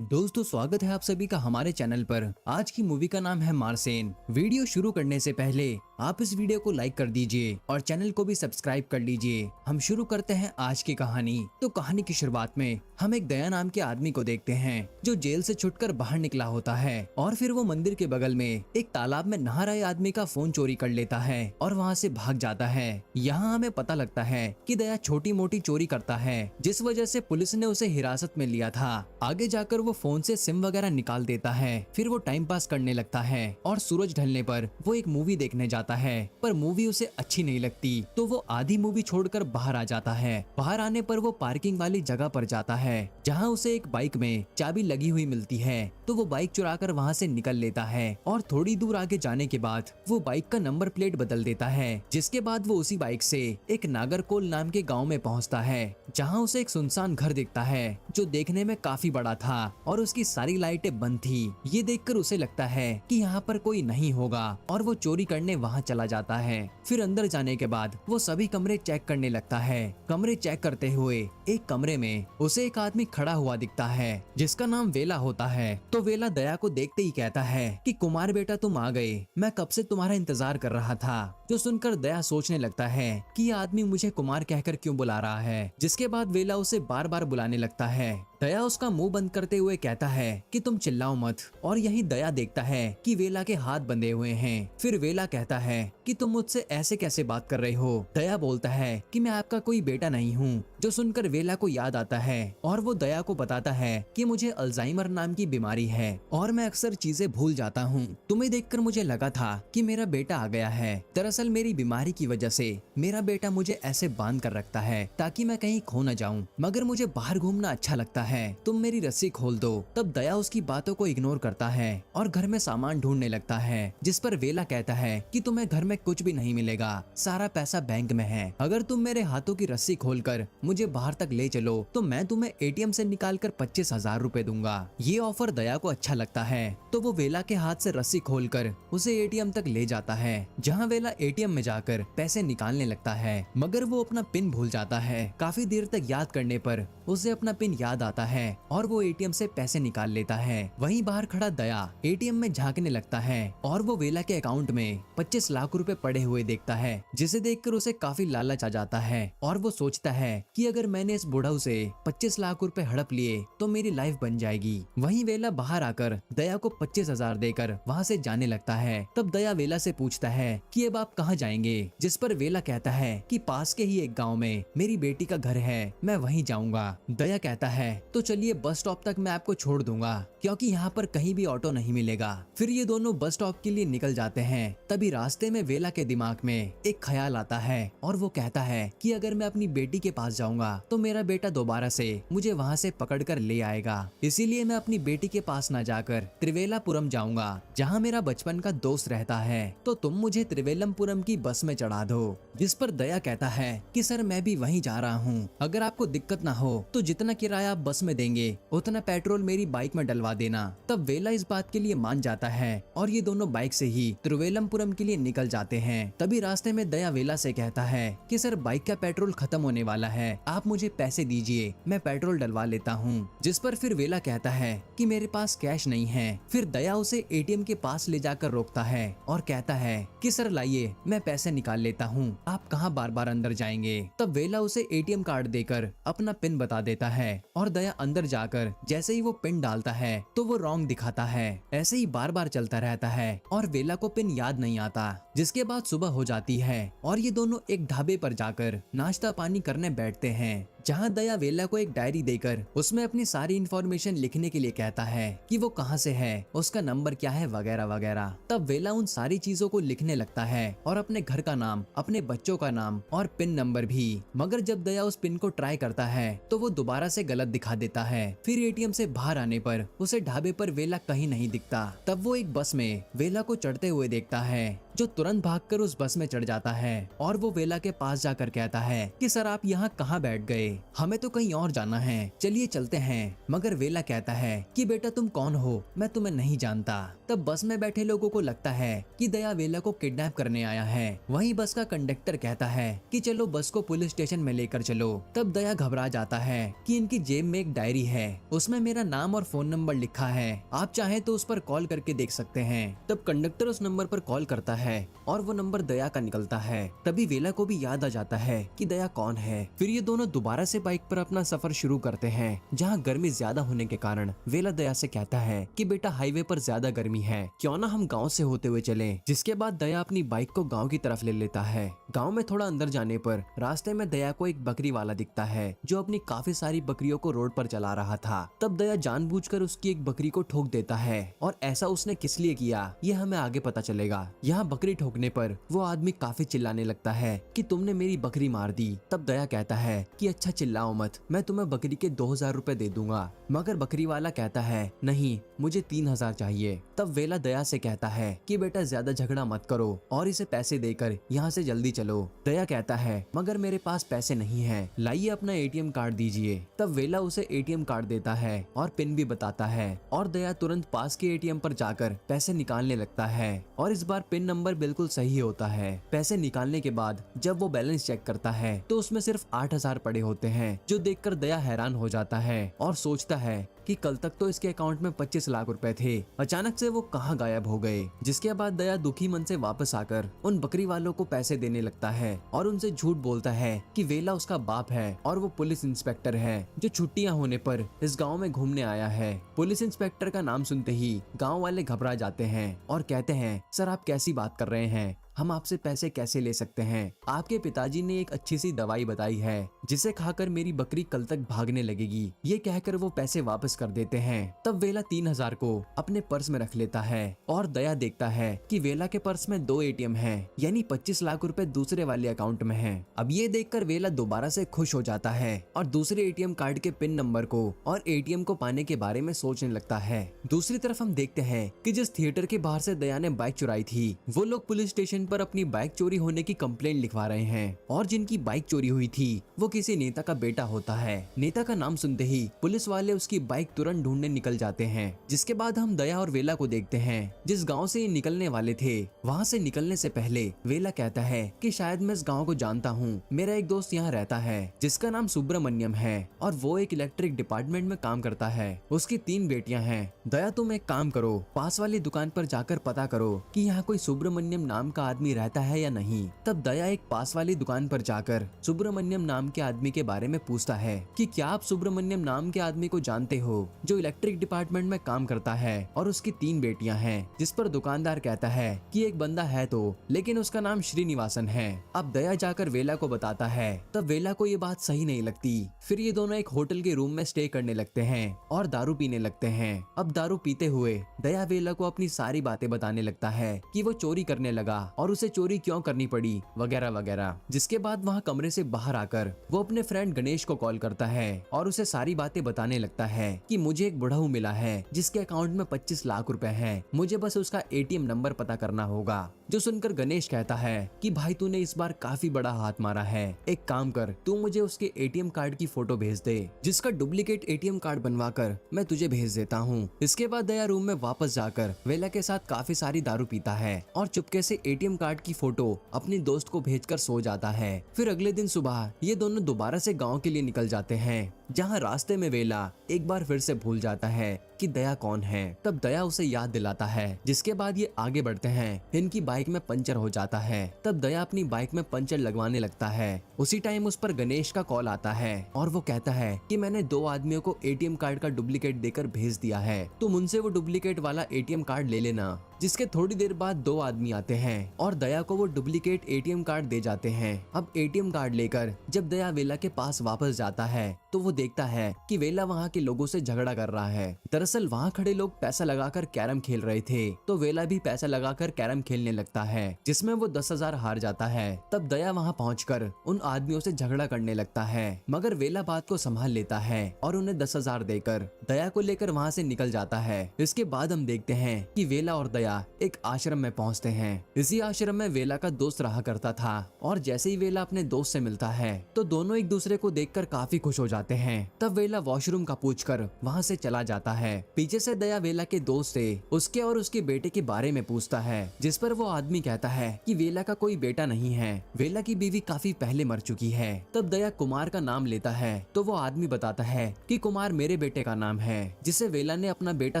दोस्तों स्वागत है आप सभी का हमारे चैनल पर। आज की मूवी का नाम है मार्सेन। वीडियो शुरू करने से पहले आप इस वीडियो को लाइक कर दीजिए और चैनल को भी सब्सक्राइब कर लीजिए। हम शुरू करते हैं आज की कहानी। तो कहानी की शुरुआत में हम एक दया नाम के आदमी को देखते हैं जो जेल से छुटकर बाहर निकला होता है और फिर वो मंदिर के बगल में एक तालाब में नहा रहे आदमी का फोन चोरी कर लेता है और वहाँ से भाग जाता है। यहाँ हमें पता लगता है कि दया छोटी मोटी चोरी करता है जिस वजह से पुलिस ने उसे हिरासत में लिया था। आगे जाकर वो फोन से सिम वगैरह निकाल देता है। फिर वो टाइम पास करने लगता है और सूरज ढलने पर वो एक मूवी देखने जाता है, पर मूवी उसे अच्छी नहीं लगती तो वो आधी मूवी छोड़कर बाहर आ जाता है। बाहर आने पर वो पार्किंग वाली जगह पर जाता है जहाँ उसे एक बाइक में चाबी लगी हुई मिलती है, तो वो बाइक चुराकर वहाँ से निकल लेता है और थोड़ी दूर आगे जाने के बाद वो बाइक का नंबर प्लेट बदल देता है। जिसके बाद वो उसी बाइक से एक नागरकोल नाम के गाँव में पहुँचता है जहाँ उसे एक सुनसान घर दिखता है जो देखने में काफी बड़ा था और उसकी सारी लाइटें बंद थी। ये देखकर उसे लगता है कि यहाँ पर कोई नहीं होगा और वो चोरी करने वहाँ चला जाता है। फिर अंदर जाने के बाद वो सभी कमरे चेक करने लगता है। कमरे चेक करते हुए एक कमरे में उसे एक आदमी खड़ा हुआ दिखता है जिसका नाम वेला होता है। तो वेला दया को देखते ही कहता है कि कुमार बेटा तुम आ गए, मैं कब से तुम्हारा इंतजार कर रहा था। जो सुनकर दया सोचने लगता है कि ये आदमी मुझे कुमार कहकर क्यों बुला रहा है। जिसके बाद वेला उसे बार बार बुलाने लगता है। दया उसका मुंह बंद करते हुए कहता है कि तुम चिल्लाओ मत और यही दया देखता है कि वेला के हाथ बंधे हुए हैं। फिर वेला कहता है कि तुम मुझसे ऐसे कैसे बात कर रहे हो। दया बोलता है कि मैं आपका कोई बेटा नहीं हूँ। जो सुनकर वेला को याद आता है और वो दया को बताता है कि मुझे अल्जाइमर नाम की बीमारी है और मैं अक्सर चीजें भूल जाता हूँ। तुम्हें देखकर मुझे लगा था कि मेरा बेटा आ गया है। दरअसल मेरी बीमारी की वजह से मेरा बेटा मुझे ऐसे बांध कर रखता है ताकि मैं कहीं खो न जाऊं, मगर मुझे बाहर घूमना अच्छा लगता है, तुम मेरी रस्सी खोल दो। तब दया उसकी बातों को इग्नोर करता है और घर में सामान ढूंढने लगता है। जिस पर वेला कहता है कि तुम्हें घर में कुछ भी नहीं मिलेगा, सारा पैसा बैंक में है। अगर तुम मेरे हाथों की रस्सी खोलकर मुझे बाहर तक ले चलो तो मैं तुम्हें एटीएम से निकालकर 25,000 रुपए दूंगा। ये ऑफर दया को अच्छा लगता है तो वो वेला के हाथ से रस्सी खोलकर उसे एटीएम तक ले जाता है जहाँ वेला एटीएम में जाकर पैसे निकालने लगता है, मगर वो अपना पिन भूल जाता है। काफी देर तक याद करने पर उसे अपना पिन याद आता है और वो एटीएम से पैसे निकाल लेता है। वहीं बाहर खड़ा दया एटीएम में झांकने लगता है और वो वेला के अकाउंट में 25 लाख रुपए पड़े हुए देखता है, जिसे देखकर उसे काफी लालच आ जाता है और वो सोचता है कि अगर मैंने इस बुढ़ऊ से 25 लाख रुपए हड़प लिए तो मेरी लाइफ बन जाएगी। वहीं वेला बाहर आकर दया को 25,000 देकर वहाँ से जाने लगता है। तब दया वेला से पूछता है कि अब आप कहाँ जाएंगे। जिस पर वेला कहता है कि पास के ही एक गाँव में मेरी बेटी का घर है, मैं वहीं जाऊंगा। दया कहता है तो चलिए बस स्टॉप तक मैं आपको छोड़ दूंगा क्योंकि यहाँ पर कहीं भी ऑटो नहीं मिलेगा। फिर ये दोनों बस स्टॉप के लिए निकल जाते हैं। तभी रास्ते में वेला के दिमाग में एक ख्याल आता है और वो कहता है कि अगर मैं अपनी बेटी के पास जाऊंगा तो मेरा बेटा दोबारा से मुझे वहाँ से पकड़कर ले आएगा। इसीलिए मैं अपनी बेटी के पास न जाकर त्रिवेलापुरम जाऊंगा जहाँ मेरा बचपन का दोस्त रहता है। तो तुम मुझे त्रिवेलमपुरम की बस में चढ़ा दो। जिस पर दया कहता है कि सर मैं भी वहीं जा रहा हूँ, अगर आपको दिक्कत ना हो तो जितना किराया आप बस में देंगे उतना पेट्रोल मेरी बाइक में डलवा देना। तब वेला इस बात के लिए मान जाता है और ये दोनों बाइक से ही त्रिवेलमपुरम के लिए निकल जाते हैं। तभी रास्ते में दया वेला से कहता है कि सर बाइक का पेट्रोल खत्म होने वाला है, आप मुझे पैसे दीजिए, मैं पेट्रोल डलवा लेता हूँ। जिस पर फिर वेला कहता है कि मेरे पास कैश नहीं है। फिर दया उसे एटीएम के पास ले जाकर रोकता है और कहता है कि सर लाइए मैं पैसे निकाल लेता हूँ, आप कहाँ बार बार अंदर जाएंगे। तब वेला उसे एटीएम कार्ड देकर अपना पिन बता देता है और दया अंदर जाकर जैसे ही वो पिन डालता है तो वो रॉन्ग दिखाता है। ऐसे ही बार बार चलता रहता है और वेला को पिन याद नहीं आता। जिसके बाद सुबह हो जाती है और ये दोनों एक ढाबे पर जाकर नाश्ता पानी करने बैठते हैं जहाँ दया वेला को एक डायरी देकर उसमें अपनी सारी इन्फॉर्मेशन लिखने के लिए कहता है कि वो कहाँ से है, उसका नंबर क्या है वगैरह वगैरह। तब वेला उन सारी चीजों को लिखने लगता है और अपने घर का नाम, अपने बच्चों का नाम और पिन नंबर भी। मगर जब दया उस पिन को ट्राई करता है तो वो दोबारा से गलत दिखा देता है। फिर एटीएम से बाहर आने पर उसे ढाबे पर वेला कहीं नहीं दिखता। तब वो एक बस में वेला को चढ़ते हुए देखता है जो तुरंत भागकर उस बस में चढ़ जाता है और वो वेला के पास जाकर कहता है कि सर आप यहाँ कहाँ बैठ गए। हमें तो कहीं और जाना है, चलिए चलते हैं। मगर वेला कहता है कि बेटा तुम कौन हो, मैं तुम्हें नहीं जानता। तब बस में बैठे लोगों को लगता है कि दया वेला को किडनैप करने आया है। वहीं बस का कंडक्टर कहता है कि चलो बस को पुलिस स्टेशन में लेकर चलो। तब दया घबरा जाता है कि इनकी जेब में एक डायरी है, उसमें मेरा नाम और फोन नंबर लिखा है, आप चाहे तो उस पर कॉल करके देख सकते हैं। तब कंडक्टर उस नंबर पर कॉल करता है और वो नंबर दया का निकलता है। तभी वेला को भी याद आ जाता है कि दया कौन है। फिर ये दोनों दोबारा से बाइक पर अपना सफर शुरू करते हैं, जहाँ गर्मी ज्यादा होने के कारण वेला दया से कहता है कि बेटा हाईवे पर ज्यादा गर्मी है, क्यों ना हम गाँव से होते हुए चलें। जिसके बाद दया अपनी बाइक को गाँव की तरफ ले लेता है। गाँव में थोड़ा अंदर जाने पर रास्ते में दया को एक बकरी वाला दिखता है, जो अपनी काफी सारी बकरियों को रोड पर चला रहा था। तब दया जानबूझकर उसकी एक बकरी को ठोक देता है, और ऐसा उसने किस लिए किया ये हमें आगे पता चलेगा। यहाँ बकरी ठोकने पर वो आदमी काफी चिल्लाने लगता है कि तुमने मेरी बकरी मार दी। तब दया कहता है कि अच्छा चिल्लाओ मत, मैं तुम्हें बकरी के 2000 रुपए दे दूंगा। मगर बकरी वाला कहता है नहीं, मुझे 3000 चाहिए। तब वेला दया से कहता है कि बेटा ज्यादा झगड़ा मत करो और इसे पैसे देकर यहाँ से जल्दी चलो। दया कहता है मगर मेरे पास पैसे नहीं है, लाइए अपना एटीएम कार्ड दीजिए। तब वेला उसे एटीएम कार्ड देता है और पिन भी बताता है, और दया तुरंत पास के एटीएम पर जाकर पैसे निकालने लगता है। और इस बार पिन नंबर बिल्कुल सही होता है। पैसे निकालने के बाद जब वो बैलेंस चेक करता है तो उसमें सिर्फ 8000 पड़े होते हैं, जो देखकर दया हैरान हो जाता है और सोचता है कि कल तक तो इसके अकाउंट में 25 लाख रुपए थे, अचानक से वो कहाँ गायब हो गए। जिसके बाद दया दुखी मन से वापस आकर उन बकरी वालों को पैसे देने लगता है और उनसे झूठ बोलता है कि वेला उसका बाप है और वो पुलिस इंस्पेक्टर है, जो छुट्टियां होने पर इस गांव में घूमने आया है। पुलिस इंस्पेक्टर का नाम सुनते ही गांव वाले घबरा जाते हैं और कहते हैं सर आप कैसी बात कर रहे हैं, हम आपसे पैसे कैसे ले सकते हैं। आपके पिताजी ने एक अच्छी सी दवाई बताई है जिसे खाकर मेरी बकरी कल तक भागने लगेगी। ये कहकर वो पैसे वापस कर देते हैं। तब वेला 3000 को अपने पर्स में रख लेता है और दया देखता है कि वेला के पर्स में 2 एटीएम हैं, यानी 25 लाख रुपए दूसरे वाले अकाउंट में हैं। अब ये देखकर वेला दोबारा से खुश हो जाता है और दूसरे एटीएम कार्ड के पिन नंबर को और एटीएम को पाने के बारे में सोचने लगता है। दूसरी तरफ हम देखते हैं कि जिस थिएटर के बाहर से दया ने बाइक चुराई थी, वो लोग पुलिस स्टेशन पर अपनी बाइक चोरी होने की कंप्लेंट लिखवा रहे हैं, और जिनकी बाइक चोरी हुई थी वो किसी नेता का बेटा होता है। नेता का नाम सुनते ही पुलिस वाले उसकी बाइक तुरंत ढूंढने निकल जाते हैं। जिसके बाद हम दया और वेला को देखते हैं। जिस गांव से ये निकलने वाले थे, वहां से निकलने से पहले वेला कहता है कि शायद मैं इस गांव को जानता हूँ, मेरा एक दोस्त यहाँ रहता है जिसका नाम सुब्रमण्यम है और वो एक इलेक्ट्रिक डिपार्टमेंट में काम करता है। उसकी 3 बेटियां हैं। दया तुम एक काम करो, पास वाली दुकान पर जाकर पता करो कि यहाँ कोई सुब्रमण्यम नाम का आदमी रहता है या नहीं। तब दया एक पास वाली दुकान पर जाकर सुब्रमण्यम नाम के आदमी के बारे में पूछता है कि क्या आप सुब्रमण्यम नाम के आदमी को जानते हो, जो इलेक्ट्रिक डिपार्टमेंट में काम करता है और उसकी 3 बेटियां हैं। जिस पर दुकानदार कहता है कि एक बंदा है तो, लेकिन उसका नाम श्रीनिवासन है। अब दया जाकर वेला को बताता है। तब वेला को ये बात सही नहीं लगती। फिर ये दोनों एक होटल के रूम में स्टे करने लगते हैं और दारू पीने लगते हैं। अब दारू पीते हुए दया वेला को अपनी सारी बातें बताने लगता है कि वो चोरी करने लगा और उसे चोरी क्यों करनी पड़ी, वगैरह वगैरह। जिसके बाद वहाँ कमरे से बाहर आकर वो अपने फ्रेंड गणेश को कॉल करता है और उसे सारी बातें बताने लगता है कि मुझे एक बुढ़ऊ मिला है जिसके अकाउंट में 25 लाख रुपए हैं, मुझे बस उसका एटीएम नंबर पता करना होगा। जो सुनकर गणेश कहता है कि भाई तूने इस बार काफी बड़ा हाथ मारा है, एक काम कर तू मुझे उसके एटीएम कार्ड की फोटो भेज दे, जिसका डुप्लीकेट एटीएम कार्ड बनवाकर मैं तुझे भेज देता हूँ। इसके बाद दया रूम में वापस जाकर वेला के साथ काफी सारी दारू पीता है और चुपके से एटीएम कार्ड की फोटो अपने दोस्त को भेजकर सो जाता है। फिर अगले दिन सुबह ये दोनों दोबारा से गांव के लिए निकल जाते हैं, जहां रास्ते में वेला एक बार फिर से भूल जाता है कि दया कौन है। तब दया उसे याद दिलाता है। जिसके बाद ये आगे बढ़ते हैं। इनकी बाइक में पंचर हो जाता है। तब दया अपनी बाइक में पंचर लगवाने लगता है। उसी टाइम उस पर गणेश का कॉल आता है और वो कहता है कि मैंने 2 आदमियों को एटीएम कार्ड का डुप्लीकेट देकर भेज दिया है, तुम उनसे वो डुप्लीकेट वाला एटीएम कार्ड ले लेना। जिसके थोड़ी देर बाद 2 आदमी आते हैं और दया को वो डुप्लीकेट एटीएम कार्ड दे जाते हैं। अब एटीएम कार्ड लेकर जब दया वेला के पास वापस जाता है तो वो देखता है कि वेला वहाँ के लोगों से झगड़ा कर रहा है। दरअसल वहाँ खड़े लोग पैसा लगाकर कैरम खेल रहे थे, तो वेला भी पैसा लगाकर कैरम खेलने लगता है, जिसमें वो 10,000 हार जाता है। तब दया वहाँ पहुंचकर उन आदमियों से झगड़ा करने लगता है, मगर वेला बात को संभाल लेता है और उन्हें 10,000 देकर दया को लेकर वहाँ से निकल जाता है। इसके बाद हम देखते हैं कि वेला और दया एक आश्रम में पहुँचते हैं। इसी आश्रम में वेला का दोस्त रहा करता था, और जैसे ही वेला अपने दोस्त से मिलता है तो दोनों एक दूसरे को देखकर काफी खुश हो जाते हैं। तब वेला वॉशरूम का पूछकर वहाँ से चला जाता है। पीछे से दया वेला के दोस्त से उसके और उसके बेटे के बारे में पूछता है, जिस पर वो आदमी कहता है कि वेला का कोई बेटा नहीं है, वेला की बीवी काफी पहले मर चुकी है। तब दया कुमार का नाम लेता है, तो वो आदमी बताता है कि कुमार मेरे बेटे का नाम है, जिसे वेला ने अपना बेटा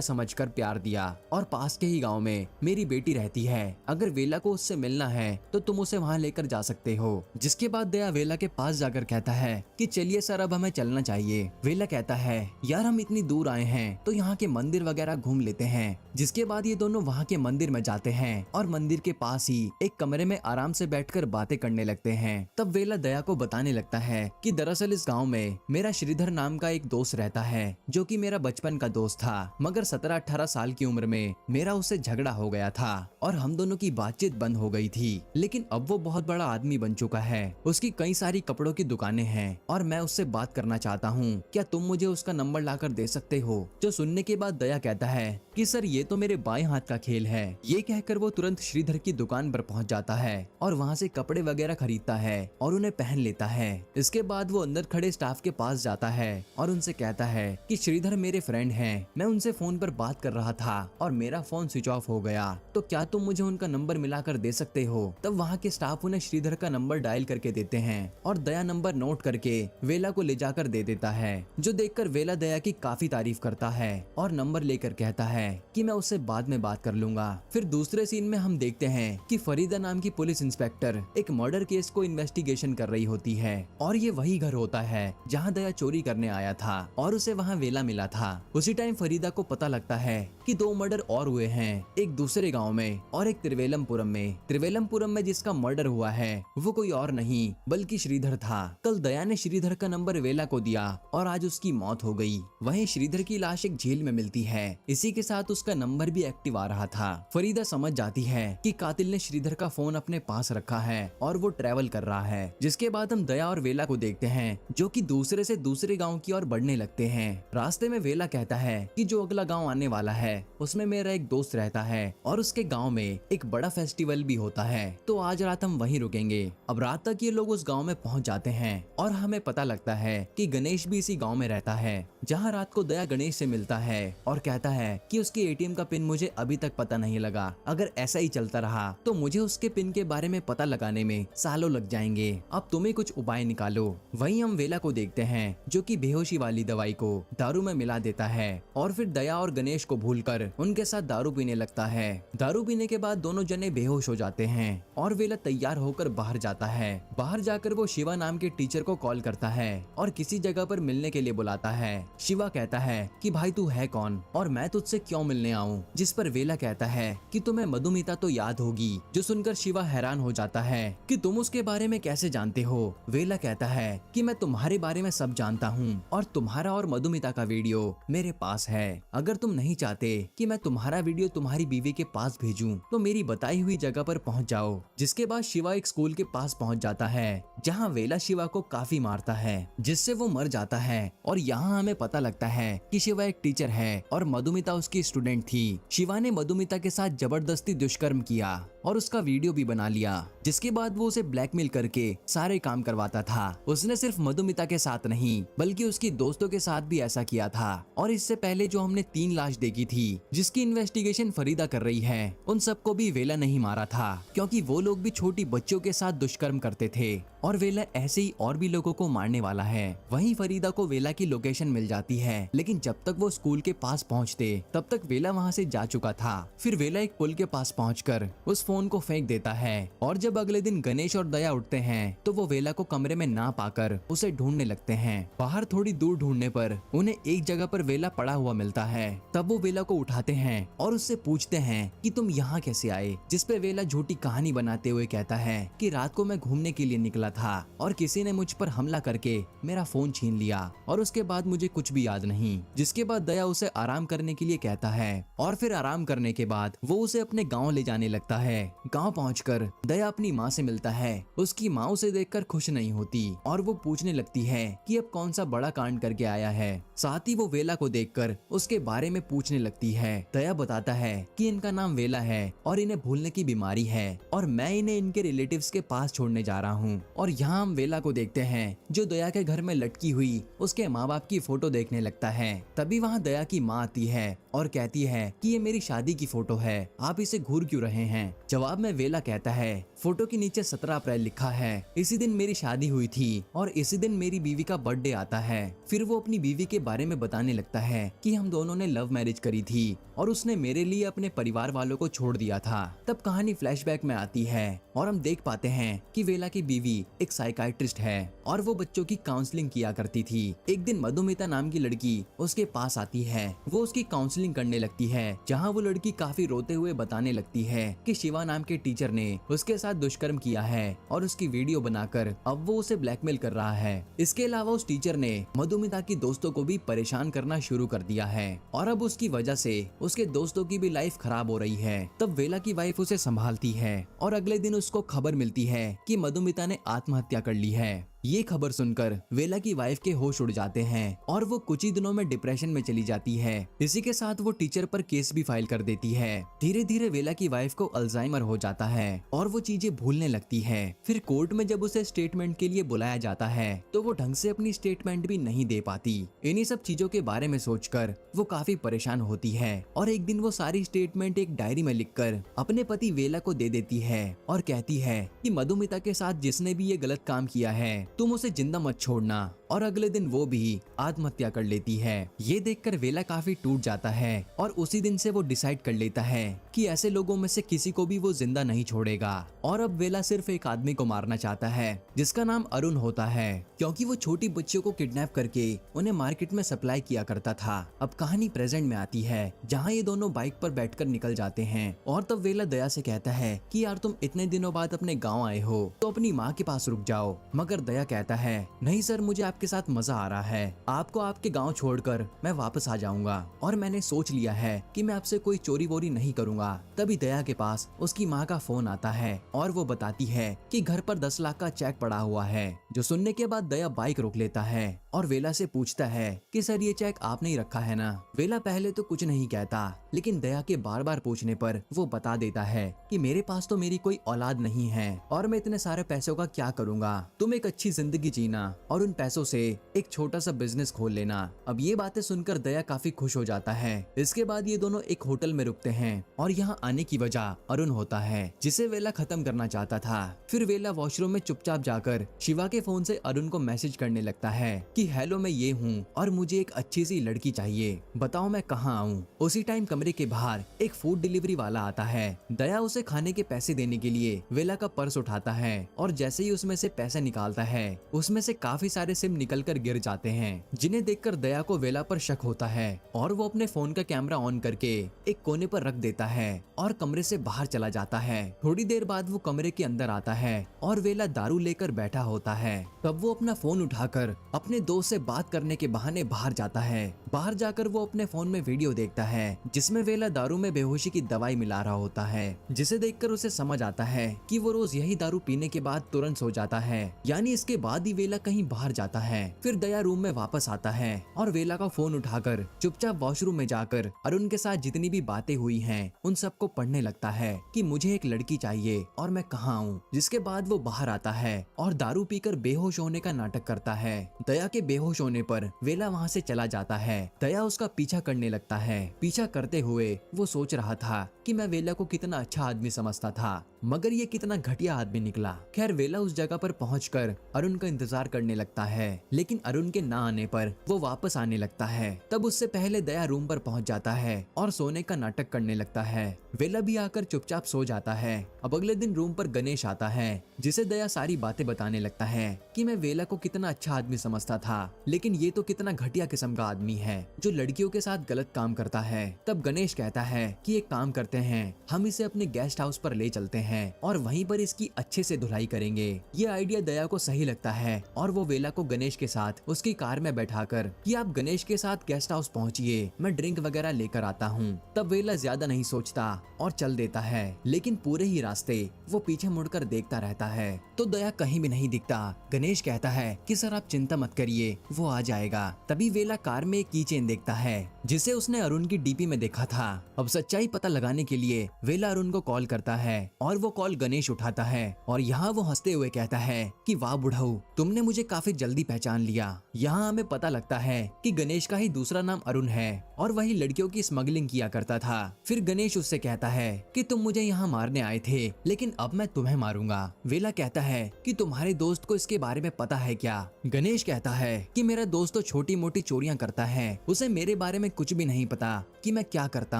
समझकर प्यार दिया, और पास के ही गाँव में मेरी बेटी रहती है। अगर वेला को उससे मिलना है तो तुम उसे वहाँ लेकर जा सकते हो। जिसके बाद दया वेला के पास जाकर कहता है कि चलिए सर, अब हमें चलना चाहिए। वेला कहता है यार, हम इतनी दूर आए हैं तो यहाँ के मंदिर वगैरह घूम लेते हैं। जिसके बाद ये दोनों वहाँ के मंदिर में जाते हैं और मंदिर के पास ही एक कमरे में आराम से बैठकर बातें करने लगते हैं। तब वेला दया को बताने लगता है कि दरअसल इस गाँव में मेरा श्रीधर नाम का एक दोस्त रहता है, जो कि मेरा बचपन का दोस्त था, मगर 17-18 साल की उम्र में मेरा उससे झगड़ा हो गया था और हम दोनों की बातचीत बंद हो गई थी। लेकिन अब वो बहुत बड़ा आदमी बन चुका है, उसकी कई सारी कपड़ों की दुकानें हैं और मैं उससे बात करना चाहता हूँ, क्या तुम मुझे उसका नंबर लाकर दे सकते हो? जो सुनने के बाद दया कहता है कि सर, ये तो मेरे बाएं हाथ का खेल है। ये कहकर वो तुरंत श्रीधर की दुकान पर पहुंच जाता है और वहां से कपड़े वगैरह खरीदता है और उन्हें पहन लेता है। इसके बाद वो अंदर खड़े स्टाफ के पास जाता है और उनसे कहता है कि श्रीधर मेरे फ्रेंड हैं, मैं उनसे फोन पर बात कर रहा था और मेरा फोन स्विच ऑफ हो गया, तो क्या तुम मुझे उनका नंबर मिलाकर दे सकते हो? तब वहाँ के स्टाफ उन्हें श्रीधर का नंबर डायल करके देते हैं और दया नंबर नोट करके वेला को ले जाकर दे देता है, जो देखकर वेला दया की काफी तारीफ करता है और नंबर लेकर कहता है कि मैं उससे बाद में बात कर लूंगा। फिर दूसरे सीन में हम देखते हैं कि फरीदा नाम की पुलिस इंस्पेक्टर एक मर्डर केस को इन्वेस्टिगेशन कर रही होती है और ये वही घर होता है जहाँ दया चोरी करने आया था और उसे वहाँ वेला मिला था। उसी टाइम फरीदा को पता लगता है कि 2 मर्डर और हुए हैं, एक दूसरे गाँव में और एक त्रिवेलमपुरम में। त्रिवेलमपुरम में जिसका मर्डर हुआ है वो कोई और नहीं बल्कि श्रीधर था। कल दया ने श्रीधर का नंबर वेला को दिया और आज उसकी मौत हो गई। वहीं श्रीधर की लाश एक झील में मिलती है, इसी के साथ उसका नंबर भी एक्टिव आ रहा था। फरीदा समझ जाती है कि कातिल ने श्रीधर का फोन अपने पास रखा है और वो ट्रेवल कर रहा है। जिसके बाद हम दया और वेला को देखते हैं जो कि दूसरे से दूसरे गांव की ओर बढ़ने लगते हैं। रास्ते में वेला कहता है कि जो अगला गांव आने वाला है उसमें मेरा एक दोस्त रहता है और उसके गांव में एक बड़ा फेस्टिवल भी होता है, तो आज रात हम वहीं रुकेंगे। अब रात तक ये लोग उस गाँव में पहुँच जाते हैं और हमें पता लगता है कि गणेश भी इसी गाँव में रहता है, जहाँ रात को दया गणेश से मिलता है और कहता है कि उसके एटीएम का पिन मुझे अभी तक पता नहीं लगा, अगर ऐसा ही चलता रहा तो मुझे उसके पिन के बारे में पता लगाने में सालों लग जाएंगे, अब तुम्हें कुछ उपाय निकालो। वहीं हम वेला को देखते हैं जो कि बेहोशी वाली दवाई को दारू में मिला देता है और फिर दया और गणेश को भूलकर उनके साथ दारू पीने लगता है। दारू पीने के बाद दोनों जने बेहोश हो जाते हैं और वेला तैयार होकर बाहर जाता है। बाहर जाकर वो शिवा नाम के टीचर को कॉल करता है और किसी जगह पर मिलने के लिए बुलाता है। शिवा कहता है कि भाई तू है कौन और मैं तुझसे क्यों मिलने आऊं? जिस पर वेला कहता है कि तुम्हें मधुमिता तो याद होगी, जो सुनकर शिवा हैरान हो जाता है कि तुम उसके बारे में कैसे जानते हो। वेला कहता है कि मैं तुम्हारे बारे में सब जानता हूँ और तुम्हारा और मधुमिता का वीडियो मेरे पास है। अगर तुम नहीं चाहते कि मैं तुम्हारा वीडियो तुम्हारी बीवी के पास भेजूं तो मेरी बताई हुई जगह पर पहुँच जाओ। जिसके बाद शिवा एक स्कूल के पास पहुँच जाता है जहाँ वेला शिवा को काफी मारता है, जिससे वो मर जाता है और यहाँ हमें पता लगता है कि शिवा एक टीचर है और मधुमिता उसकी स्टूडेंट थी। शिवा ने मधुमिता के साथ जबरदस्ती दुष्कर्म किया और उसका वीडियो भी बना लिया, जिसके बाद वो उसे ब्लैकमेल करके सारे काम करवाता था। उसने सिर्फ मधुमिता के साथ नहीं बल्कि उसकी दोस्तों के साथ भी ऐसा किया था। और इससे पहले जो हमने 3 लाश देखी थी जिसकी इन्वेस्टिगेशन फरीदा कर रही है, उन सबको भी वेला नहीं मारा था, क्योंकि वो लोग भी छोटी बच्चों के साथ दुष्कर्म करते थे और वेला ऐसे ही और भी लोगों को मारने वाला है। वहीं फरीदा को वेला की लोकेशन मिल जाती है, लेकिन जब तक वो स्कूल के पास पहुंचते तब तक वेला वहां से जा चुका था। फिर वेला एक पुल के पास पहुंचकर उस फोन को फेंक देता है। और जब अगले दिन गणेश और दया उठते हैं तो वो वेला को कमरे में ना पाकर उसे ढूंढने लगते हैं। बाहर थोड़ी दूर ढूंढने पर उन्हें एक जगह पर वेला पड़ा हुआ मिलता है। तब वो वेला को उठाते हैं और उससे पूछते हैं कि तुम यहाँ कैसे आए, जिस पे वेला झूठी कहानी बनाते हुए कहता है कि रात को मैं घूमने के लिए निकला था और किसी ने मुझ पर हमला करके मेरा फोन छीन लिया और उसके बाद मुझे कुछ भी याद नहीं। जिसके बाद दया उसे आराम करने के लिए कहता है और फिर आराम करने के बाद वो उसे अपने गाँव ले जाने लगता है। गाँव पहुँचकर दया अपनी माँ से मिलता है। उसकी माँ उसे देखकर खुश नहीं होती और वो पूछने लगती है कि अब कौन सा बड़ा कांड करके आया है। साथ ही वो वेला को देखकर उसके बारे में पूछने लगती है। दया बताता है कि इनका नाम वेला है और इन्हें भूलने की बीमारी है और मैं इन्हें इनके रिलेटिव्स के पास छोड़ने जा रहा हूँ। और यहाँ हम वेला को देखते हैं जो दया के घर में लटकी हुई उसके माँ बाप की फोटो देखने लगता है। तभी वहाँ दया की माँ आती है और कहती है कि ये मेरी शादी की फोटो है, आप इसे घूर क्यों रहे हैं। जवाब में वेला कहता है फोटो के नीचे 17 अप्रैल लिखा है, इसी दिन मेरी शादी हुई थी और इसी दिन मेरी बीवी का बर्थडे आता है। फिर वो अपनी बीवी के बारे में बताने लगता है कि हम दोनों ने लव मैरिज करी थी और उसने मेरे लिए अपने परिवार वालों को छोड़ दिया था। तब कहानी फ्लैशबैक में आती है और हम देख पाते हैं कि वेला की बीवी एक साइकाइट्रिस्ट है और वो बच्चों की काउंसलिंग किया करती थी। एक दिन मधुमिता नाम की लड़की उसके पास आती है। वो उसकी काउंसलिंग करने लगती है, जहाँ वो लड़की काफी रोते हुए बताने लगती है कि शिवा नाम के टीचर ने उसके साथ दुष्कर्म किया है और उसकी वीडियो बनाकर अब वो उसे ब्लैकमेल कर रहा है। इसके अलावा उस टीचर ने मधुमिता की दोस्तों को भी परेशान करना शुरू कर दिया है और अब उसकी वजह से उसके दोस्तों की भी लाइफ खराब हो रही है। तब वेला की वाइफ उसे संभालती है और अगले दिन उसको खबर मिलती है कि मधुमिता ने आत्महत्या कर ली है। ये खबर सुनकर वेला की वाइफ के होश उड़ जाते हैं और वो कुछ ही दिनों में डिप्रेशन में चली जाती है। इसी के साथ वो टीचर पर केस भी फाइल कर देती है। धीरे धीरे वेला की वाइफ को अल्जाइमर हो जाता है और वो चीजें भूलने लगती है। फिर कोर्ट में जब उसे स्टेटमेंट के लिए बुलाया जाता है तो वो ढंग से अपनी स्टेटमेंट भी नहीं दे पाती। इन्हीं सब चीजों के बारे में सोचकर वो काफी परेशान होती है और एक दिन वो सारी स्टेटमेंट एक डायरी में लिखकर अपने पति वेला को दे देती है और कहती है कि मधुमिता के साथ जिसने भी ये गलत काम किया है तुम उसे जिंदा मत छोड़ना। और अगले दिन वो भी आत्महत्या कर लेती है। ये देखकर वेला काफी टूट जाता है और उसी दिन से वो डिसाइड कर लेता है कि ऐसे लोगों में से किसी को भी वो जिंदा नहीं छोड़ेगा। और अब वेला सिर्फ एक आदमी को मारना चाहता है जिसका नाम अरुण होता है, क्योंकि वो छोटी बच्चियों को किडनैप करके उन्हें मार्केट में सप्लाई किया करता था। अब कहानी प्रेजेंट में आती है जहाँ ये दोनों बाइक पर बैठकर निकल जाते हैं और तब वेला दया से कहता है कि यार तुम इतने दिनों बाद अपने गाँव आए हो तो अपनी माँ के पास रुक जाओ। मगर दया कहता है नहीं सर, मुझे आपके साथ मजा आ रहा है, आपको आपके गांव छोड़कर मैं वापस आ जाऊंगा और मैंने सोच लिया है कि मैं आपसे कोई चोरी वोरी नहीं करूंगा। तभी दया के पास उसकी माँ का फोन आता है और वो बताती है कि घर पर 10 लाख का चेक पड़ा हुआ है। जो सुनने के बाद दया बाइक रोक लेता है और वेला से पूछता है कि सर ये चेक आपने ही रखा है ना। वेला पहले तो कुछ नहीं कहता, लेकिन दया के बार बार पूछने पर वो बता देता है कि मेरे पास तो मेरी कोई औलाद नहीं है और मैं इतने सारे पैसों का क्या करूंगा, तुम एक अच्छी जिंदगी जीना और उन पैसों से एक छोटा सा बिजनेस खोल लेना। अब ये बातें सुनकर दया काफी खुश हो जाता है। इसके बाद ये दोनों एक होटल में रुकते हैं और यहाँ आने की वजह अरुण होता है जिसे वेला खत्म करना चाहता था। फिर वेला वॉशरूम में चुपचाप जाकर शिवा के फोन से अरुण को मैसेज करने लगता है कि हेलो मैं ये हूँ और मुझे एक अच्छी सी लड़की चाहिए, बताओ मैं कहाँ आऊँ। उसी टाइम कमरे के बाहर एक फूड डिलीवरी वाला आता है। दया उसे खाने के पैसे देने के लिए वेला का पर्स उठाता है और जैसे ही उसमें से पैसे निकालता है उसमें से काफी सारे सिम निकलकर गिर जाते हैं, जिन्हें देखकर दया को वेला पर शक होता है और वो अपने फोन का कैमरा ऑन करके एक कोने पर रख देता है और कमरे से बाहर चला जाता है। थोड़ी देर बाद वो कमरे के अंदर आता है और वेला दारू लेकर बैठा होता है। तब वो अपना फोन उठाकर अपने दोस्त से बात करने के बहाने बाहर जाता है। बाहर जाकर वो अपने फोन में वीडियो देखता है जिसमें वेला दारू में बेहोशी की दवाई मिला रहा होता है, जिसे देखकर उसे समझ आता है कि वो रोज यही दारू पीने के बाद तुरंत सो जाता है, यानी इसके बाद ही वेला कहीं बाहर जाता है। फिर दया रूम में वापस आता है और वेला का फोन उठाकर चुपचाप वॉशरूम में जाकर अरुण के साथ जितनी भी बातें हुई हैं उन सबको पढ़ने लगता है कि मुझे एक लड़की चाहिए और मैं कहाँ हूँ। जिसके बाद वो बाहर आता है और दारू पीकर बेहोश होने का नाटक करता है। दया के बेहोश होने पर वेला वहाँ से चला जाता है। दया उसका पीछा करने लगता है। पीछा करते हुए वो सोच रहा था कि मैं वेला को कितना अच्छा आदमी समझता था, मगर ये कितना घटिया आदमी निकला। खैर वेला उस जगह पर पहुंचकर अरुण का इंतजार करने लगता है, लेकिन अरुण के ना आने पर वो वापस आने लगता है। तब उससे पहले दया रूम पर पहुंच जाता है और सोने का नाटक करने लगता है। वेला भी आकर चुपचाप सो जाता है। अब अगले दिन रूम पर गणेश आता है, जिसे दया सारी बातें बताने लगता है कि मैं वेला को कितना अच्छा आदमी समझता था, लेकिन ये तो कितना घटिया किस्म का आदमी है जो लड़कियों के साथ गलत काम करता है। तब गणेश कहता है कि एक काम करते हैं, हम इसे अपने गेस्ट हाउस पर ले चलते हैं और वहीं पर इसकी अच्छे से धुलाई करेंगे। ये आइडिया दया को सही लगता है और वो वेला को गणेश के साथ उसकी कार में बैठाकर कि आप गणेश के साथ गेस्ट हाउस पहुंचिए, मैं ड्रिंक वगैरह लेकर आता हूँ। तब वेला ज्यादा नहीं सोचता और चल देता है, लेकिन पूरे ही रास्ते वो पीछे मुड़कर देखता रहता है तो दया कहीं भी नहीं दिखता। गणेश कहता है कि सर आप चिंता मत करिए, वो आ जाएगा। तभी वेला कार में एक कीचेन देखता है जिसे उसने अरुण की डीपी में देखा था। अब सच्चाई पता लगाने के लिए वेला अरुण को कॉल करता है और वो कॉल गणेश उठाता है और यहाँ वो हंसते हुए कहता है कि वाह बुढ़ऊ, तुमने मुझे काफी जल्दी पहचान लिया। यहाँ हमें पता लगता है कि गणेश का ही दूसरा नाम अरुण है और वही लड़कियों की स्मगलिंग किया करता था। फिर गणेश उससे कहता है कि तुम मुझे यहाँ मारने आए थे, लेकिन अब मैं तुम्हें मारूंगा। वेला कहता है कि तुम्हारे दोस्त को इसके बारे में पता है क्या? गणेश कहता है कि मेरा दोस्त तो छोटी मोटी चोरियां करता है, उसे मेरे बारे में कुछ भी नहीं पता कि मैं क्या करता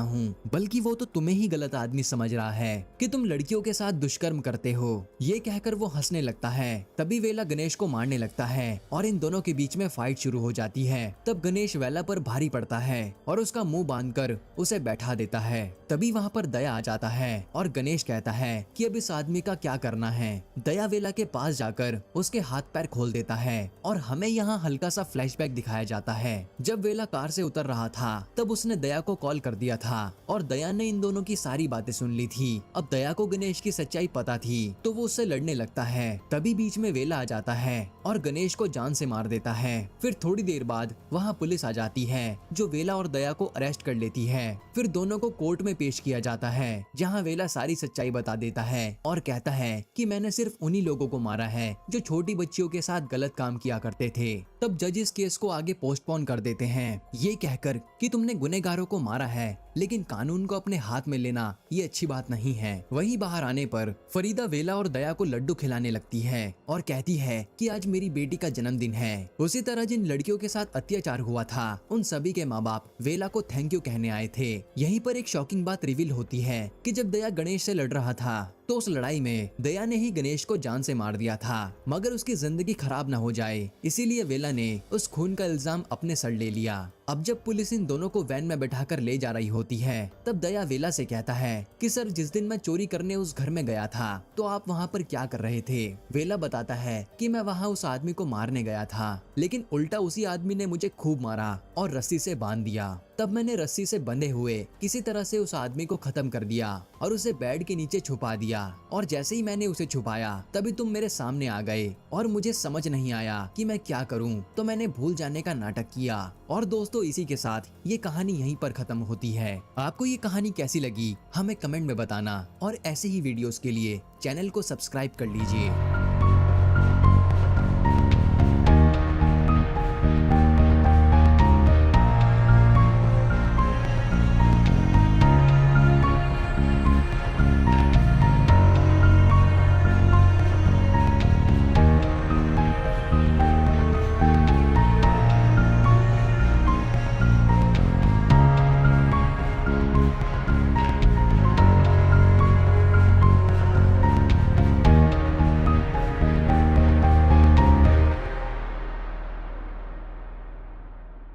हूँ, बल्कि वो तो तुम्हें ही गलत आदमी समझ रहा है कि तुम लड़कियों के साथ दुष्कर्म करते हो। ये कहकर वो हंसने लगता है। तभी वेला गणेश को मारने लगता है और इन दोनों के बीच में फाइट शुरू हो जाती है। तब गणेश वेला पर भारी पड़ता है और उसका मुंह बांधकर उसे बैठा देता है। तभी वहाँ पर दया आ जाता है और गणेश कहता है कि अब इस आदमी का क्या करना है। दया वेला के पास जाकर उसके हाथ पैर खोल देता है और हमें यहाँ हल्का सा फ्लैशबैक दिखाया जाता है। जब वेला कार से उतर रहा था तब उसने दया को कॉल कर दिया था और दया ने इन दोनों की सारी बातें सुन ली थी। अब दया को गणेश की सच्चाई पता थी तो वो उससे लड़ने लगता है। तभी बीच में वेला आ जाता है और गणेश को जान से मार देता है। फिर थोड़ी देर बाद वहाँ पुलिस आ जाती है जो वेला और दया को अरेस्ट कर लेती है। फिर दोनों को कोर्ट में पेश किया जाता है जहाँ वेला सारी सच्चाई बता देता है और कहता है कि मैंने सिर्फ उन्हीं लोगों को मारा है जो छोटी बच्चियों के साथ गलत काम किया करते थे। तब जज इस केस को आगे पोस्टपोन कर देते हैं, ये कहकर कि तुमने गुनहगारों को मारा है, लेकिन कानून को अपने हाथ में लेना ये अच्छी बात नहीं है। वहीं बाहर आने पर फरीदा वेला और दया को लड्डू खिलाने लगती है और कहती है कि आज मेरी बेटी का जन्मदिन है। उसी तरह जिन लड़कियों के साथ अत्याचार हुआ था उन सभी के माँ बाप वेला को थैंक यू कहने आए थे। यहीं पर एक शॉकिंग बात रिवील होती है कि जब दया गणेश से लड़ रहा था तो उस लड़ाई में दया ने ही गणेश को जान से मार दिया था, मगर उसकी जिंदगी खराब न हो जाए इसीलिए वेला ने उस खून का इल्जाम अपने सर ले लिया। अब जब पुलिस इन दोनों को वैन में बैठाकर ले जा रही होती है तब दया वेला से कहता है कि सर जिस दिन मैं चोरी करने उस घर में गया था तो आप वहाँ पर क्या कर रहे थे? वेला बताता है कि मैं वहाँ उस आदमी को मारने गया था, लेकिन उल्टा उसी आदमी ने मुझे खूब मारा और रस्सी से बांध दिया। तब मैंने रस्सी से बंधे हुए किसी तरह से उस आदमी को खत्म कर दिया और उसे बेड के नीचे छुपा दिया और जैसे ही मैंने उसे छुपाया तभी तुम मेरे सामने आ गए और मुझे समझ नहीं आया कि मैं क्या करूं, तो मैंने भूल जाने का नाटक किया। और दोस्तों इसी के साथ ये कहानी यहीं पर खत्म होती है। आपको ये कहानी कैसी लगी हमें कमेंट में बताना और ऐसे ही वीडियोस के लिए चैनल को सब्सक्राइब कर लीजिए।